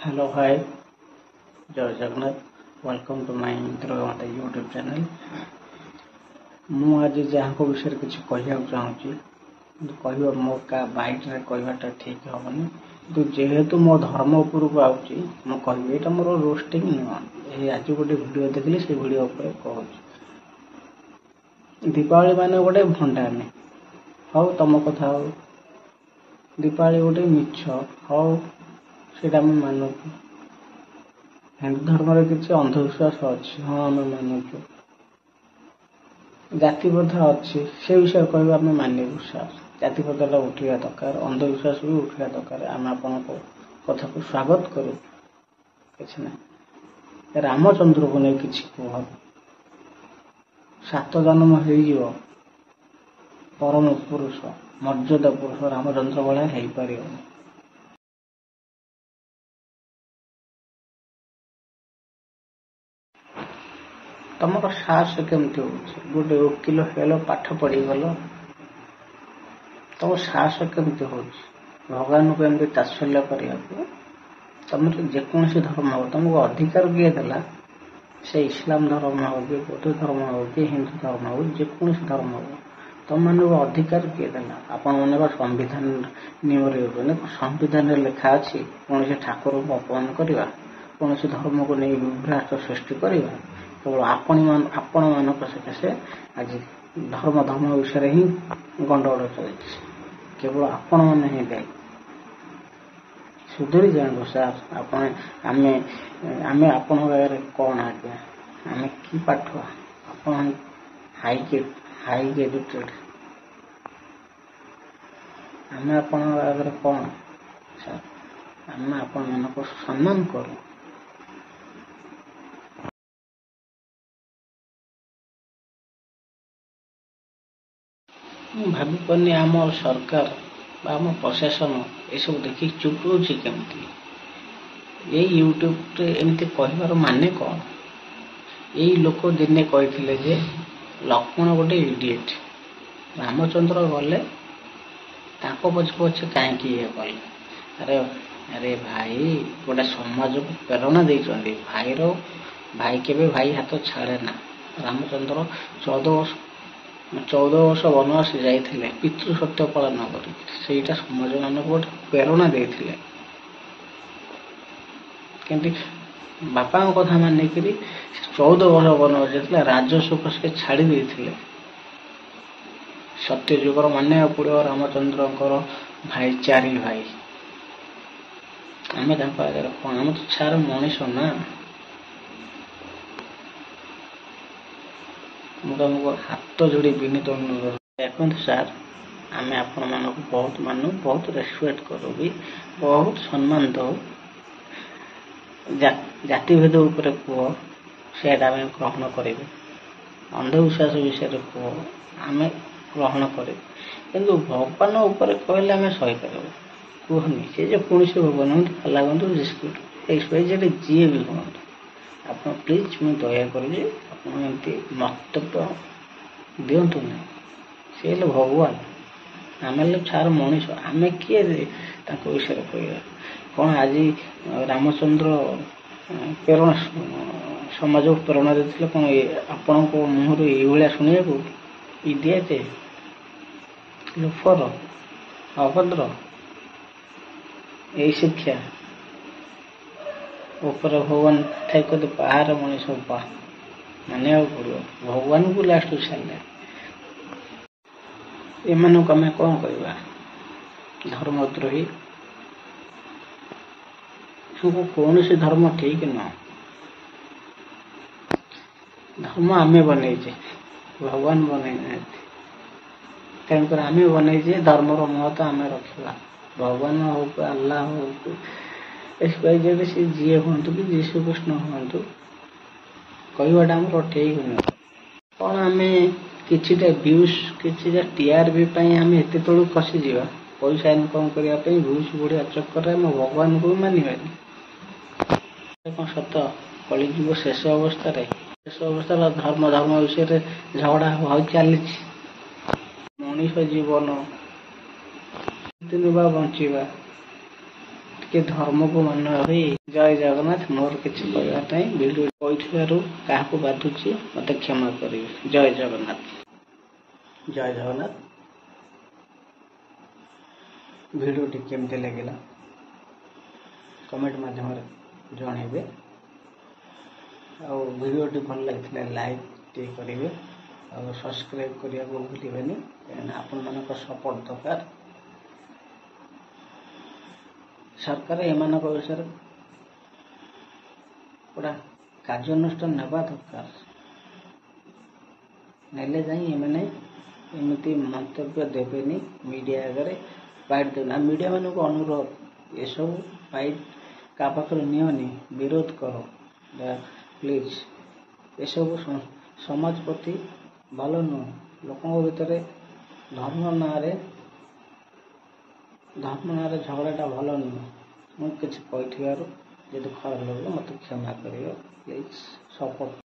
Hello hi Jai Jagannath welcome to my Durgamata YouTube channel. आज जहाँ को विषय किसी कहना चाहूँगी कह मो का बाइट रे कहवाटा ठीक हेनी कि जेहेतु मो धर्म उपरक आउची मुझे यहाँ मोर रोस्टिंग नुह आज गोटे वीडियो देखिली से वीडियो कहूँ दीपावली मान गोटे भंडानी हाउ तुम कथा हो दीपावली गोटे मिछ हाउ से मानु हिंदू धर्म किसी अंधविश्वास अच्छी हाँ आम मानुचु जाति प्रथा अच्छी से विषय कह आम मानवु सार जाति प्रथा उठा दरकार अंधविश्वास भी उठा दरकार आम आपण कथा को स्वागत करूँ कि ना रामचंद्र को नहीं कि कह 7 जन्म हो परम पुरुष मर्यादा पुरुष रामचंद्र भाया हो पार तुम साहस केमती हो गोटे वकिल हेल पाठ पढ़ी गल तुम साहस केमती हो भगवान को एमती तात्सल्य करने तुम जेकोसी धर्म हो तुमको अधिकार किए देला से इस्लाम धर्म हो कि बौद्ध धर्म हो कि हिंदू धर्म हो जेकोसी धर्म हो तुम मान अधिकार किए देला आपण मान संविधान नियम संविधान लिखा अच्छी कौन से ठाकुर को अपमान करवा कौन से धर्म को नहीं विभ्राट सृष्टि करवा केवल आपण मान सकाशे आज धर्म विषय ही गंडगोल चलती केवल आपण मैंने ही दायी सुधरी जातु सार आम आपण कौन आज्ञा आम कि पाठ आप हाई एजुकेटेड आम आपण आगे कौन सार आम आपण मान को सम्मान करूँ भावी पानी आम सरकार आम प्रशासन ये देखी चुप रोचे केमती ये यूट्यूब एमती कहबार माने कौन यही लोक दिने कहते जे लक्ष्मण गोटे इडिएट रामचंद्र गले पछे पछे कहीं कले अरे अरे भाई गोटे समाज को प्रेरणा देते भाई के भाई हाथ छाड़े ना रामचंद्र 14 वर्ष वनवास जाते पितृ सत्य पालन कर समाज मान गोटे प्रेरणा देते कि बापा कथा मानिक 14 वर्ष वनवास जाते राजसुख से छाड़ी देते सत्य जुगर मानने पड़ो रामचंद्र भाई 4 भाई आम कौन आम तो छार मनीष ना तुमको हाथ जोड़ी विनीत अनुरोध देखो सार आम आपण मान बहुत मानु बहुत रेस्पेक्ट करूँ भी बहुत सम्मान दो जातिभेद उपर कह से ग्रहण करेंगे अंधविश्वास विषय कह आम ग्रहण करें किंतु भगवान उपर कहले आम सही पार कहनी से जो कौन से भगवान हूँ लगू जी भी हूँ आप प्लीज मुझे दया करुँगी आपमती मन्तव्य दिंतु ना सी भगवान आम छार मनीष आम किए विषय कह कौन आज रामचंद्र प्रेरणा समाज को प्रेरणा देते कौन आपण मुहर ये शुणा इडिएट लुफर अभद्र यही शिक्षा ऊपर भगवान थे कहते बाहर मनीष माने पड़ो भगवान को लास्ट छाड़े एम आम कौन करवा धर्मद्रोही हमको कौन से धर्म ठीक न धर्म आम बनईचे भगवान बनई तेणुक आम बनईचे धर्मर महत्व आम रखा भगवान हो अल्लाह हो एक्सपाइजेड से जी हूँ कि जीशु कृष्ण हूँ कहवाटा आम ठीक नुह कौन आम कि भ्यूज कि टीआरपी आम एत तौर खसीजा पैसा इनकम करने भ्यूज बढ़िया चक्कर आम भगवान को भी मानवानी कौन सत कलिजुग शेष अवस्था धर्म विषय झगड़ा हो चली मनीष जीवन दिन बा बंचा कि धर्म को मान होई जय जगन्नाथ मोर किसी कहवा नहीं वीडियो कहू क्या बाधुची मत क्षमा करेंगे। जय जगन्नाथ। जय जगन्नाथ। वीडियोटी केमती लगिला कमेंट माध्यम जनइबे और वीडियोटी भल लगी लाइक टे करेंगे और सब्सक्राइब करने को भूलें कहीं आपण मान सपोर्ट दरकार। सरकार एमान विषय पूरा कार्यानुष्ठान नेबा दरकार नेले जाई एमाने एमती मंतव्य देवेनी मीडिया आगे फाइट देना। मीडिया मान को अनुरोध ये सब फाइट का पाखर नियोनी विरोध करो प्लीज। ये सब समाज प्रति भल नुह लोकों भितर धर्म ना झगड़ाटा भल नुह। मुझे किसी कही जब खराब लगे मत क्षमा कर प्लीज सपोर्ट।